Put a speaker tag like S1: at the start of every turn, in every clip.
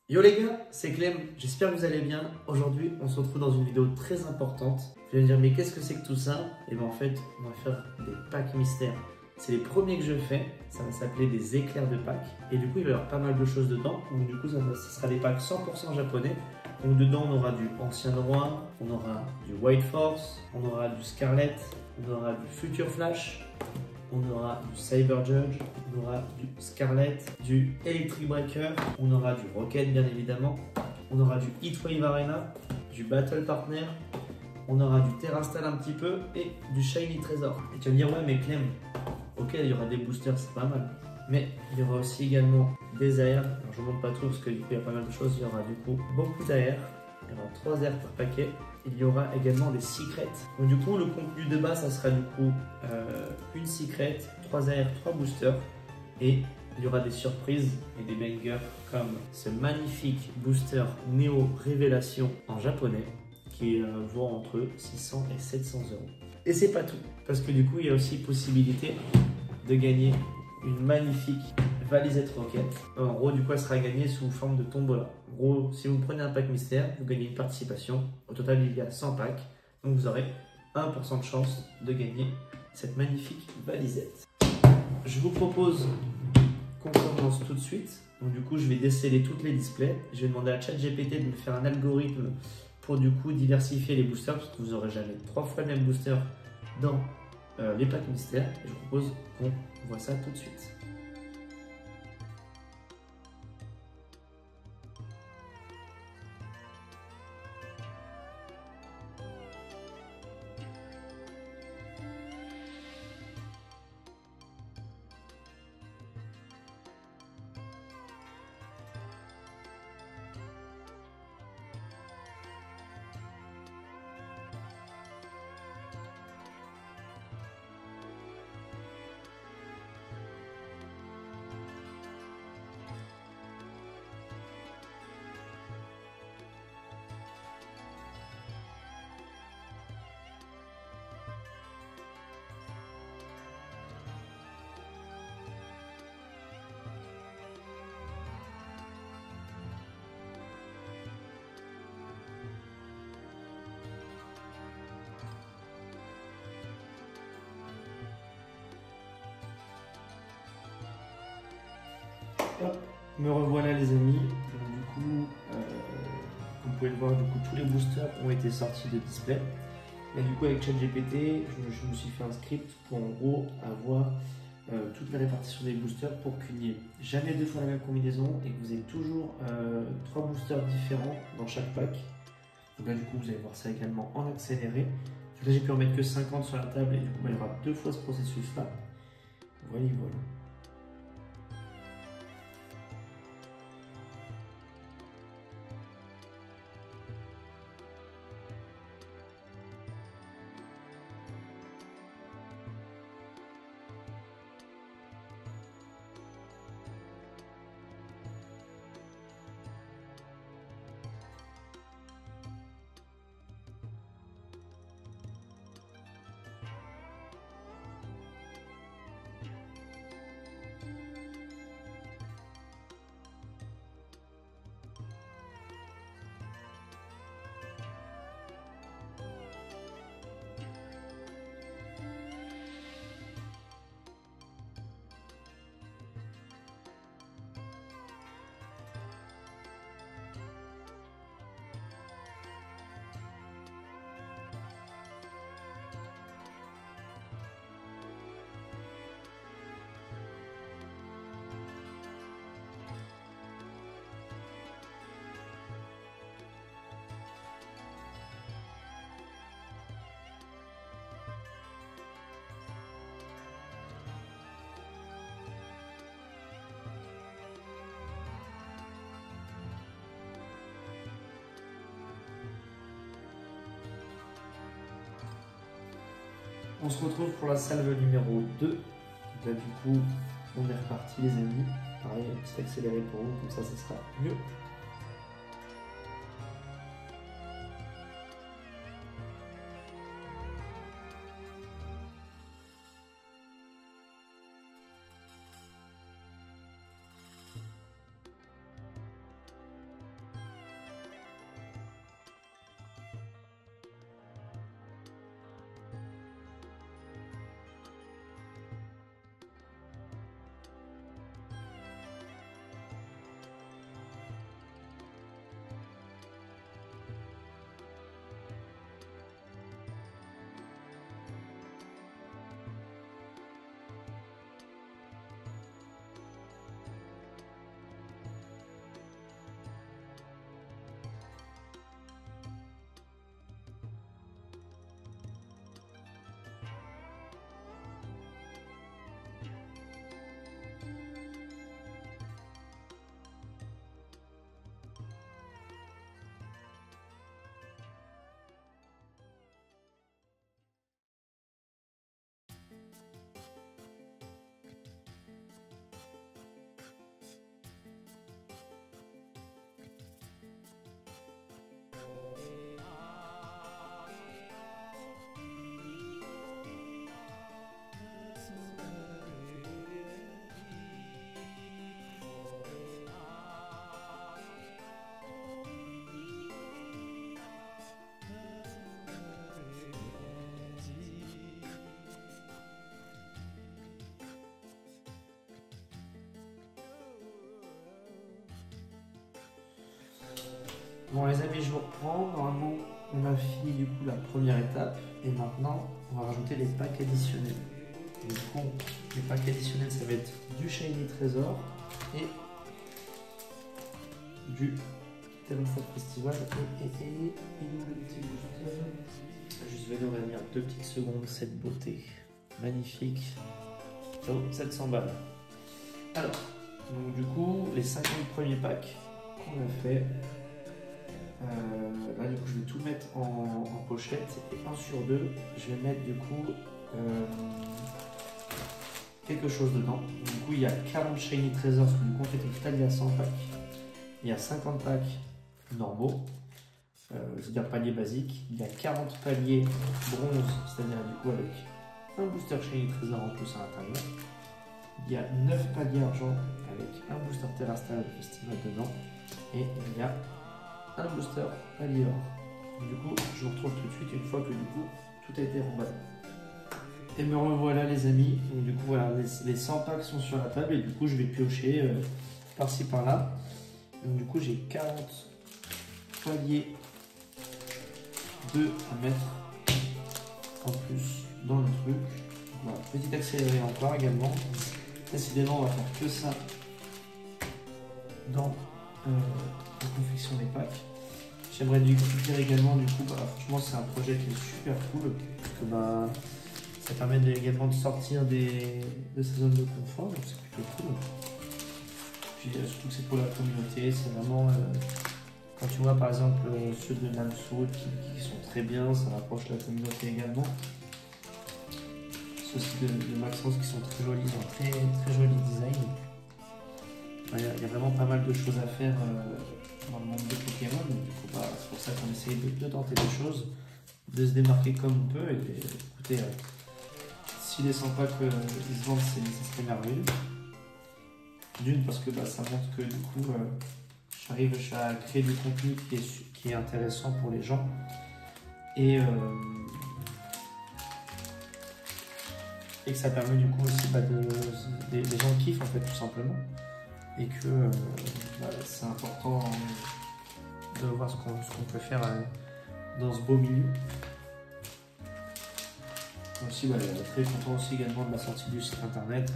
S1: Yo les gars, c'est Clem, j'espère que vous allez bien. Aujourd'hui, on se retrouve dans une vidéo très importante. Vous allez me dire, mais qu'est-ce que c'est que tout ça? Et bien en fait, on va faire des packs mystères. C'est les premiers que je fais, ça va s'appeler des éclairs de Pâques. Et du coup, il va y avoir pas mal de choses dedans. Donc du coup, ça sera des packs 100% japonais. Donc dedans, on aura du Ancien Noir, on aura du White Force, on aura du Scarlet, on aura du Future Flash, on aura du Cyber Judge, on aura du Scarlet, du Electric Breaker, on aura du Rocket bien évidemment, on aura du Heatwave Arena, du Battle Partner, on aura du Terrastal un petit peu et du Shiny Trésor. Et tu vas me dire, ouais mais Clem, ok il y aura des boosters, c'est pas mal. Mais il y aura aussi également des AR, alors je ne vous montre pas tout parce que du coup il y a pas mal de choses, il y aura du coup beaucoup d'AR. Il y aura 3 airs par paquet. Il y aura également des secrets. Donc du coup, le contenu de base, ça sera du coup une secret, 3 airs, 3 boosters. Et il y aura des surprises et des bangers comme ce magnifique booster Neo Révélation en japonais qui vaut entre 600 et 700 euros. Et c'est pas tout, parce que du coup, il y a aussi possibilité de gagner une magnifique valisette Rocket. En gros, du coup, elle sera gagnée sous forme de tombola. En gros, si vous prenez un pack mystère, vous gagnez une participation. Au total, il y a 100 packs. Donc, vous aurez 1% de chance de gagner cette magnifique valisette. Je vous propose qu'on commence tout de suite. Donc, du coup, je vais déceler toutes les displays. Je vais demander à ChatGPT de me faire un algorithme pour, du coup, diversifier les boosters, parce que vous n'aurez jamais 3 fois le même booster dans les packs mystères. Et je vous propose qu'on voit ça tout de suite. Hop, me revoilà les amis. Donc, du coup, comme vous pouvez le voir, du coup, tous les boosters ont été sortis de display. Et du coup, avec ChatGPT, je me suis fait un script pour en gros avoir toute la répartition des boosters pour qu'il n'y ait jamais 2 fois la même combinaison et que vous ayez toujours 3 boosters différents dans chaque pack. Donc là, du coup, vous allez voir ça également en accéléré. Donc là, j'ai pu en mettre que 50 sur la table et du coup, il y aura 2 fois ce processus-là. Voilà, voilà. On se retrouve pour la salve numéro 2. Donc là, du coup, on est reparti, les amis. Pareil, un petit accéléré pour vous, comme ça sera mieux. Bon les amis, je vous reprends. Normalement, on a fini du coup la première étape. Et maintenant, on va rajouter les packs additionnels. Et du coup, les packs additionnels, ça va être du Shiny Trésor et du Terrastal Festival. Et il nous le petit booster. Juste vais nous revenir 2 petites secondes, cette beauté magnifique. Oh, 700 balles. Alors, donc du coup, les 50 premiers packs qu'on a fait. Là, du coup, je vais tout mettre en pochette. Et 1 sur 2, je vais mettre du coup quelque chose dedans. Du coup, il y a 40 Shiny Trésors. Du coup, en fait, au total, il y a 100 packs. Il y a 50 packs normaux. C'est-à-dire palier basique. Il y a 40 paliers bronze, c'est-à-dire du coup avec un booster Shiny Trésor en plus à l'intérieur. Il y a 9 paliers argent avec un booster Terrastal Festival dedans. Et il y a un booster palier or. Du coup, je vous retrouve tout de suite une fois que du coup tout a été remballé. Et me revoilà les amis. Donc du coup voilà, les 100 packs sont sur la table et du coup je vais piocher par-ci par-là. Donc du coup j'ai 40 paliers 2 à mettre en plus dans le truc. Voilà, petit accéléré encore également. Décidément on va faire que ça dans la confection des packs. J'aimerais du dire également du coup, franchement c'est un projet qui est super cool parce que ça permet également de sortir de sa zone de confort, donc c'est plutôt cool. Puis surtout que c'est pour la communauté, c'est vraiment quand tu vois par exemple ceux de Namso qui sont très bien, ça rapproche la communauté également. Ceux aussi de Maxence qui sont très jolis, ils ont très joli design. Il y a vraiment pas mal de choses à faire dans le monde de Pokémon, donc du coup c'est pour ça qu'on essaye de tenter des choses, de se démarquer comme on peut. Et écoutez, si les 100 packs ils se vendent, ça serait merveilleux. D'une parce que ça montre que du coup j'arrive à créer du contenu qui est intéressant pour les gens et que ça permet du coup aussi les gens kiffent en fait tout simplement. Et que c'est important de voir ce qu'on peut faire dans ce beau milieu. Aussi, très content aussi également de la sortie du site internet.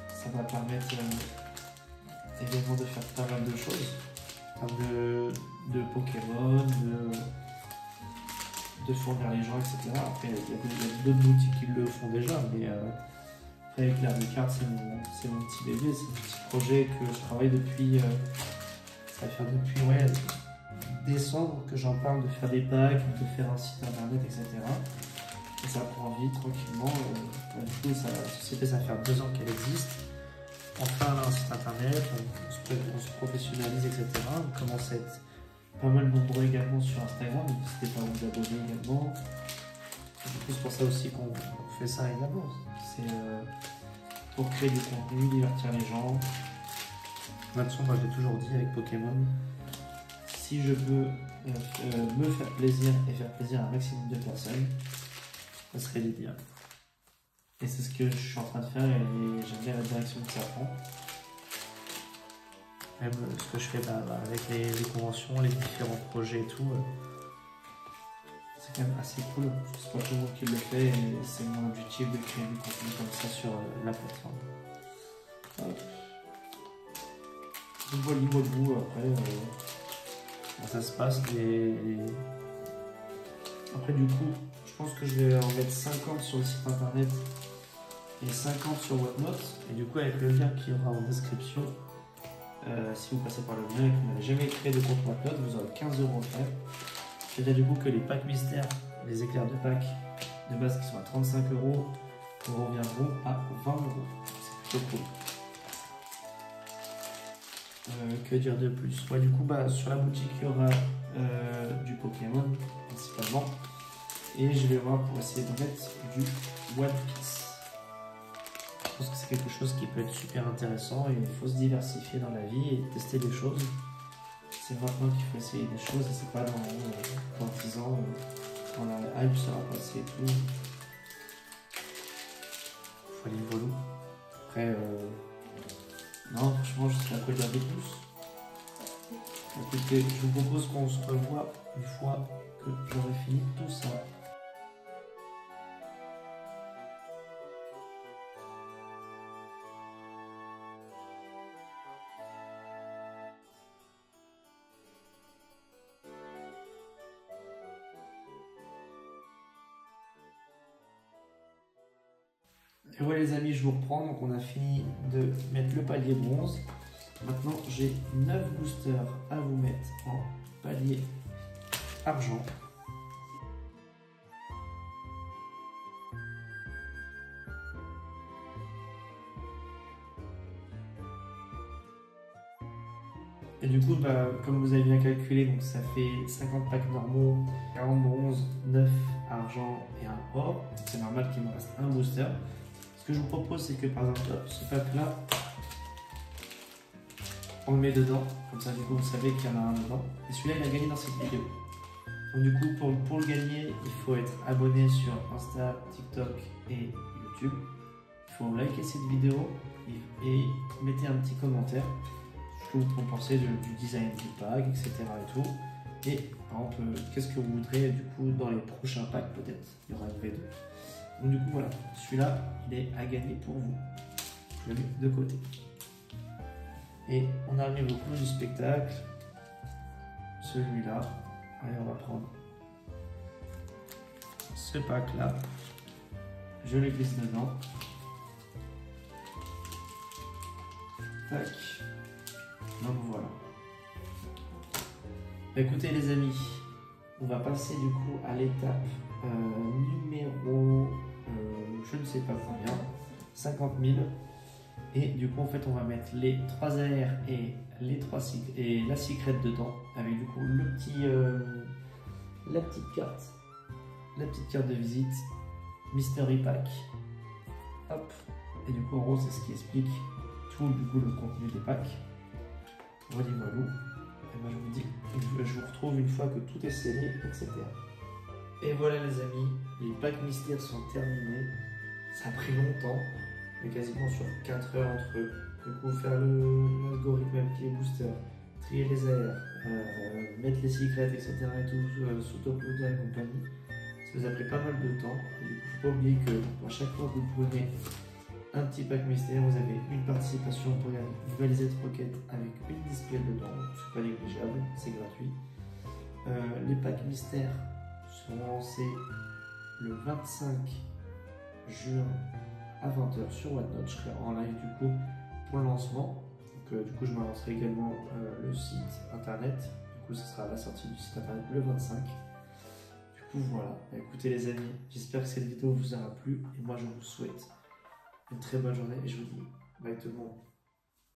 S1: Ça va permettre également de faire pas mal de choses. En termes de Pokémon, de fournir les gens, etc. Après, il y a d'autres boutiques qui le font déjà, mais après, avec l'air de carte, c'est mon petit bébé, c'est mon petit projet que je travaille depuis, ça va faire depuis décembre que j'en parle de faire des packs, de faire un site internet, etc. Et ça prend vie tranquillement. Du coup, la société, ça va faire 2 ans qu'elle existe. Enfin, là, un site internet, on se professionnalise, etc. On commence à être pas mal nombreux également sur Instagram, donc n'hésitez pas à vous abonner également. Du coup, c'est pour ça aussi qu'on fait ça également. C'est pour créer du contenu, divertir les gens. Là-dessus, moi je l'ai toujours dit avec Pokémon, si je peux me faire plaisir et faire plaisir à un maximum de personnes, ça serait l'idéal. Et c'est ce que je suis en train de faire et j'aime bien la direction que ça prend. Même ce que je fais avec les conventions, les différents projets et tout. C'est quand même assez cool, c'est pas tout le monde qui le fait et c'est mon objectif de créer du contenu comme ça sur la plateforme. Hop. Je vois l'immo de vous après, ça se passe. Après du coup, je pense que je vais en mettre 50 sur le site internet et 50 sur Whatnot. Et du coup avec le lien qui aura en description, si vous passez par le lien et que vous n'avez jamais créé de compte Whatnot, vous aurez 15 € offert. C'est-à-dire du coup que les packs mystères, les éclairs de pack de base qui sont à 35 € vous reviendront à 20 €. C'est plutôt cool. Que dire de plus? Du coup, sur la boutique, il y aura du Pokémon principalement. Et je vais voir pour essayer de mettre du One Piece. Je pense que c'est quelque chose qui peut être super intéressant et il faut se diversifier dans la vie et tester des choses. C'est maintenant qu'il faut essayer des choses et c'est pas dans 10 ans quand la hype sera passée et tout. Il faut aller mollo. Après, non, franchement, je sais pas quoi dire de plus. Écoutez, je vous propose qu'on se revoie une fois que j'aurai fini tout ça. Et voilà les amis, je vous reprends. Donc on a fini de mettre le palier bronze. Maintenant j'ai 9 boosters à vous mettre en palier argent. Et du coup, comme vous avez bien calculé, donc ça fait 50 packs normaux, 40 bronze, 9 argent et un or. C'est normal qu'il me reste un booster. Ce que je vous propose, c'est que par exemple, ce pack là, on le met dedans. Comme ça, du coup, vous savez qu'il y en a un dedans. Et celui-là, il a gagné dans cette vidéo. Donc du coup, pour le gagner, il faut être abonné sur Insta, TikTok et YouTube. Il faut liker cette vidéo et mettez un petit commentaire. Ce que vous pensez du design du pack, etc. et tout. Et par exemple, qu'est-ce que vous voudrez du coup dans les prochains packs peut-être. Il y aura une V2. Donc du coup voilà, celui-là, il est à gagner pour vous. Je le mets de côté. Et on arrive au clou du spectacle. Celui-là. Allez, on va prendre ce pack-là. Je le glisse dedans. Tac. Donc voilà. Écoutez les amis, on va passer du coup à l'étape numéro, je ne sais pas combien, 50 000. Et du coup en fait on va mettre les 3 AR et les 3 et la secret dedans avec du coup le petit, la petite carte de visite, Mystery Pack. Hop. Et du coup en gros c'est ce qui explique tout du coup le contenu des packs. Voilà, voilà. Et moi je vous dis, je vous retrouve une fois que tout est scellé, etc. Et voilà les amis, les packs mystères sont terminés. Ça a pris longtemps, mais quasiment sur 4 heures entre eux. Du coup, faire l'algorithme avec les boosters, trier les airs, mettre les secrets, etc. et tout, sous top loader et compagnie. Ça vous a pris pas mal de temps. Et du coup, il ne faut pas oublier que à chaque fois que vous prenez un petit pack mystère, vous avez une participation pour la nouvelle Z-Rocket avec une display dedans, c'est pas négligeable, c'est gratuit. Les packs mystères seront lancés le 25 juin à 20 h sur OneNote. Je serai en live du coup pour le lancement. Donc, du coup, je m'avancerai également le site internet. Du coup, ce sera la sortie du site internet le 25. Du coup, voilà. Écoutez les amis, j'espère que cette vidéo vous aura plu et moi je vous souhaite une très bonne journée et je vous dis bye tout le monde.